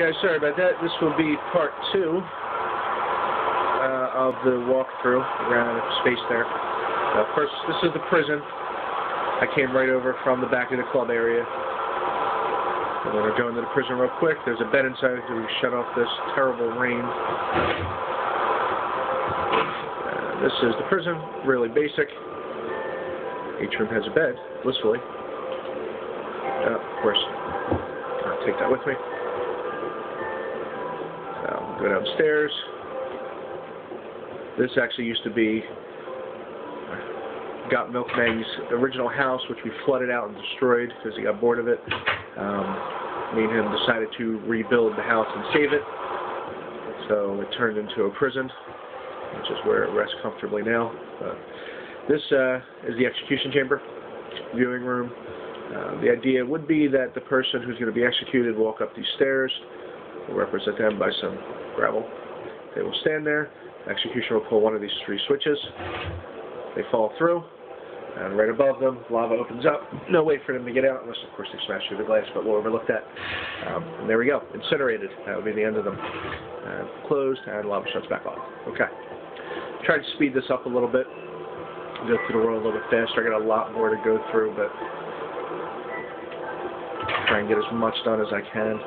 Guys, sorry about that. This will be part 2 of the walkthrough. Ran out of space there. First, this is the prison. I came right over from the back of the club area. I'm going to go into the prison real quick. There's a bed inside so we shut off this terrible rain. This is the prison, really basic. Each room has a bed, blissfully. Of course, I'll take that with me. Go downstairs. This actually used to be Got Milkman's original house, which we flooded out and destroyed because he got bored of it. Me and him decided to rebuild the house and save it. So it turned into a prison, which is where it rests comfortably now. This is the execution chamber, viewing room. The idea would be that the person who's going to be executed will walk up these stairs. We'll represent them by some gravel. They will stand there. The executioner will pull one of these 3 switches. They fall through, and right above them, lava opens up. No way for them to get out, unless, of course, they smash through the glass, but we'll overlook that. And there we go. Incinerated. That would be the end of them. Closed, and lava shuts back off. Okay. Try to speed this up a little bit. Go through the world a little bit faster. I got a lot more to go through, but try and get as much done as I can.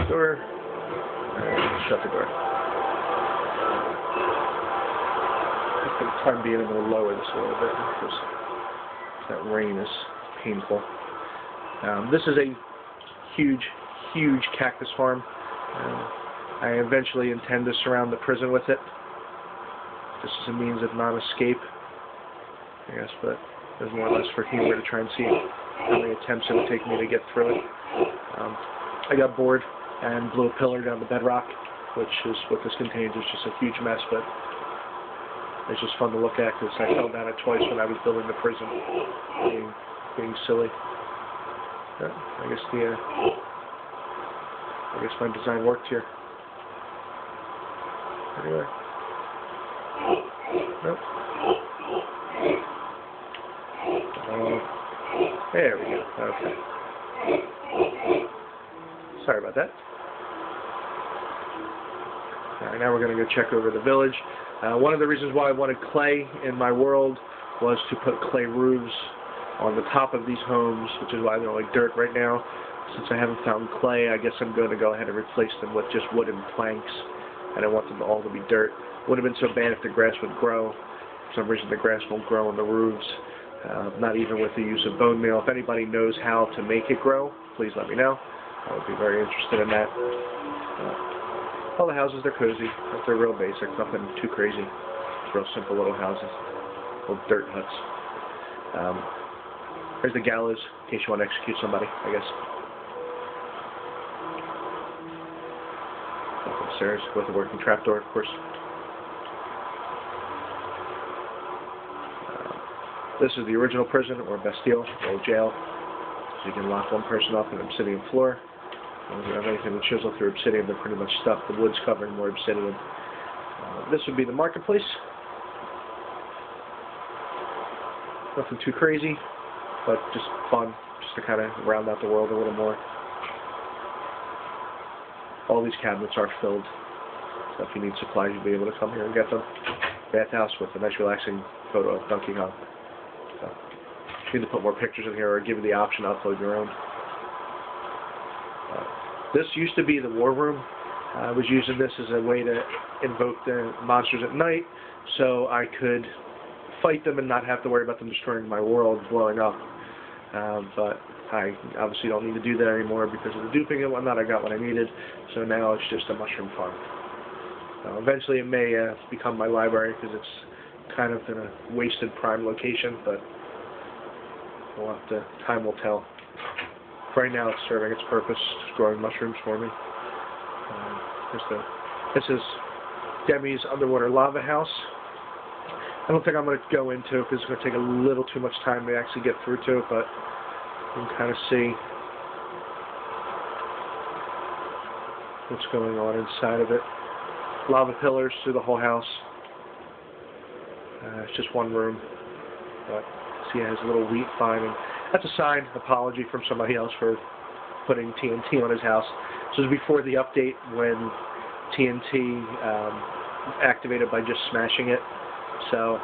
Door, and shut the door. For the time being, I'm going to lower this a little bit because that rain is painful. This is a huge, huge cactus farm. I eventually intend to surround the prison with it. This is a means of non-escape, I guess, but there's more or less for humor to try and see how many attempts it would take me to get through it. I got bored and blew a pillar down the bedrock, which is what this contains. It's just a huge mess, but it's just fun to look at because I fell down it twice when I was building the prison, being silly. Yeah, I guess my design worked here. Anyway. Nope. There we go. Okay. Sorry about that. Alright, now we're going to go check over the village. One of the reasons why I wanted clay in my world was to put clay roofs on the top of these homes, which is why they're like dirt right now. Since I haven't found clay, I guess I'm going to go ahead and replace them with just wooden planks. I don't want them all to be dirt. Would have been so bad if the grass would grow. For some reason the grass won't grow on the roofs, not even with the use of bone meal. If anybody knows how to make it grow, please let me know. I would be very interested in that. All the houses, they're cozy. They're real basic, nothing too crazy. It's real simple little houses, little dirt huts. There's the gallows, in case you want to execute somebody, I guess. Up upstairs with a working trapdoor, of course. This is the original prison, or Bastille, or jail. So you can lock one person up on an obsidian floor. If you have anything to chisel through obsidian, they're pretty much stuffed. The wood's covered in more obsidian. This would be the marketplace. Nothing too crazy, but just fun, just to kind of round out the world a little more. All these cabinets are filled, so if you need supplies, you'll be able to come here and get them. Bathhouse with a nice relaxing photo of Donkey Kong. So, if you need to put more pictures in here or give you the option to upload your own. This used to be the war room. I was using this as a way to invoke the monsters at night so I could fight them and not have to worry about them destroying my world, blowing up. But I obviously don't need to do that anymore because of the duping and whatnot. I got what I needed, so now it's just a mushroom farm. Eventually it may become my library because it's kind of in a wasted prime location, but we'll have to, time will tell. Right now it's serving its purpose, just growing mushrooms for me. This is Demi's underwater lava house. I don't think I'm going to go into it because it's going to take a little too much time to actually get through to it, but you can kind of see what's going on inside of it. Lava pillars through the whole house. It's just one room, but see it has a little wheat vine, and that's a signed apology from somebody else for putting TNT on his house. This was before the update when TNT activated by just smashing it. So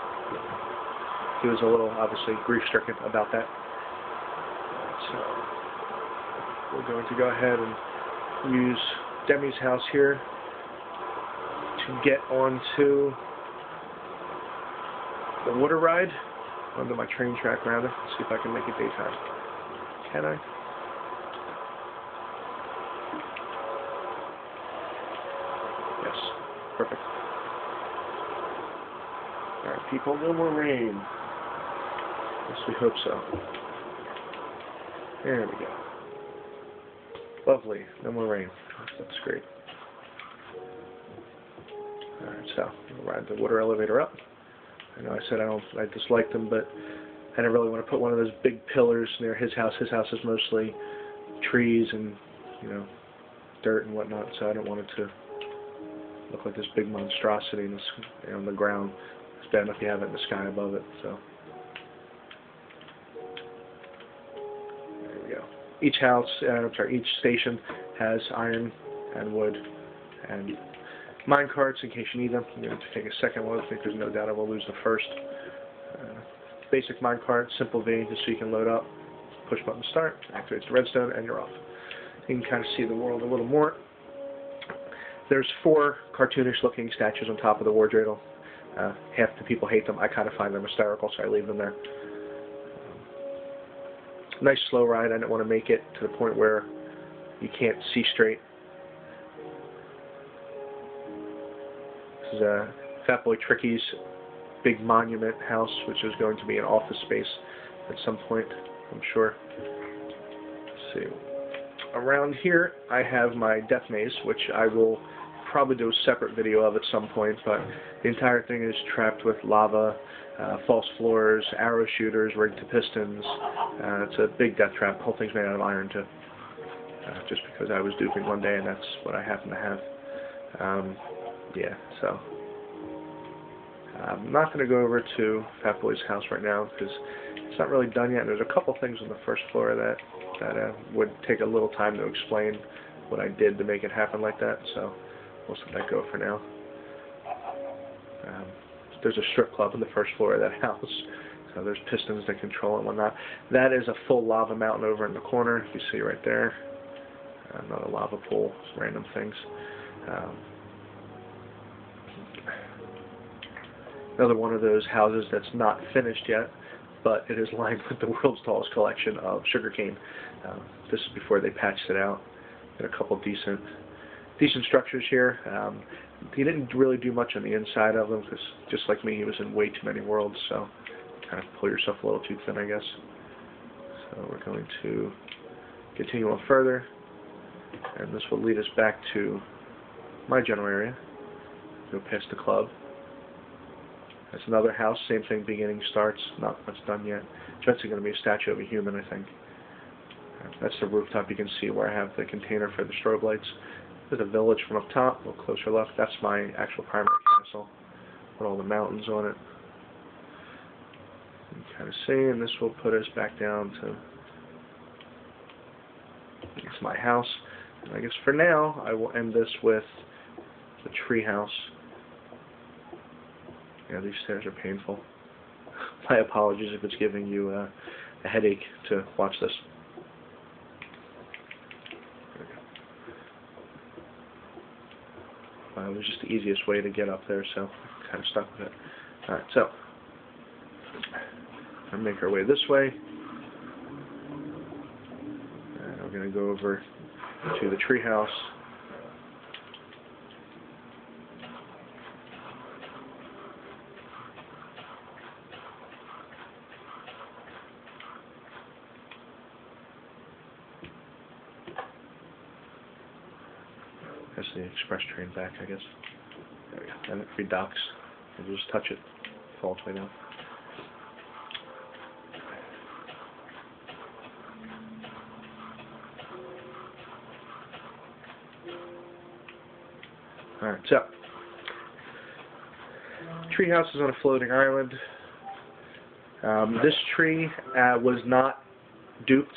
he was a little, obviously, grief-stricken about that. So we're going to go ahead and use Demi's house here to get onto the water ride, onto my train track rather. Let's see if I can make it daytime. Can I? Yes. Perfect. Alright, people, no more rain. Yes, we hope so. There we go. Lovely. No more rain. That's great. Alright, so we'll ride the water elevator up. I know I said I disliked them, but I didn't really want to put one of those big pillars near his house. His house is mostly trees and, you know, dirt and whatnot, so I didn't want it to look like this big monstrosity in the, on the ground. It's bad enough you have it in the sky above it, so. There we go. Each house, each station has iron and wood and mine carts in case you need them. I'm going to take a second one. I think there's no doubt I will lose the first. Basic mine cart, simple V, just so you can load up. Push button start, activates the redstone, and you're off. You can kind of see the world a little more. There's 4 cartoonish looking statues on top of the war dreidel. Half the people hate them. I kind of find them hysterical, so I leave them there. Nice slow ride. I didn't want to make it to the point where you can't see straight. This is Fatboy Tricky's big monument house, which is going to be an office space at some point, I'm sure. Let's see. Around here, I have my death maze, which I will probably do a separate video of at some point, but the entire thing is trapped with lava, false floors, arrow shooters rigged to pistons. It's a big death trap. The whole thing's made out of iron, too. Just because I was duping one day, and that's what I happen to have. Yeah, so I'm not going to go over to Fatboy's house right now because it's not really done yet. There's a couple things on the first floor that would take a little time to explain what I did to make it happen like that, so we'll let that go for now. There's a strip club on the first floor of that house, so there's pistons that control it and whatnot. That is a full lava mountain over in the corner, you see right there. Not a lava pool, random things. Another one of those houses that's not finished yet, but it is lined with the world's tallest collection of sugarcane. This is before they patched it out. Got a couple decent structures here. He didn't really do much on the inside of them because, just like me, he was in way too many worlds, so kind of pull yourself a little too thin, I guess. So we're going to continue on further, and this will lead us back to my general area. Go past the club. That's another house, same thing, beginning starts, not much done yet. It's eventually going to be a statue of a human, I think. That's the rooftop. You can see where I have the container for the strobe lights. There's a village from up top, a little closer left. That's my actual primary castle with all the mountains on it. You can kind of see, and this will put us back down to it's my house. And I guess for now, I will end this with the tree house. Yeah, these stairs are painful. My apologies if it's giving you a headache to watch this. It was just the easiest way to get up there, so I'm kind of stuck with it. Alright, so I'll make our way this way. And we're going to go over to the tree house. That's the express train back, I guess. There we go. And it redocks. You just touch it, fall its way down. Alright, so treehouse is on a floating island. This tree was not duped.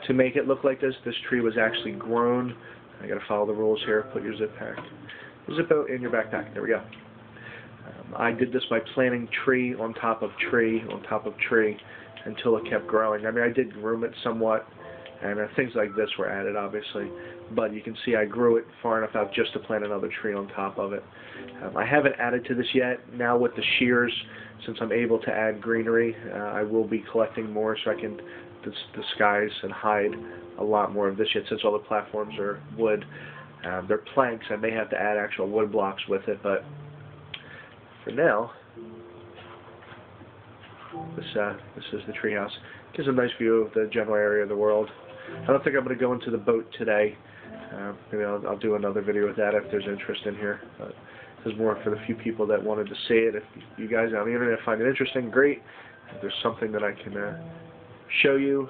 to make it look like this. This tree was actually grown. I got to follow the rules here. Put your zip out in your backpack. There we go. I did this by planting tree on top of tree on top of tree until it kept growing. I mean, I did groom it somewhat, and things like this were added, obviously. But you can see I grew it far enough out just to plant another tree on top of it. I haven't added to this yet. Now with the shears, since I'm able to add greenery, I will be collecting more so I can disguise and hide a lot more of this yet, since all the platforms are wood. They're planks. I may have to add actual wood blocks with it, but for now, this is the treehouse. Gives a nice view of the general area of the world. I don't think I'm going to go into the boat today. Maybe I'll do another video with that if there's interest in here. But this is more for the few people that wanted to see it. If you guys on the internet find it interesting, great. If there's something that I can show you,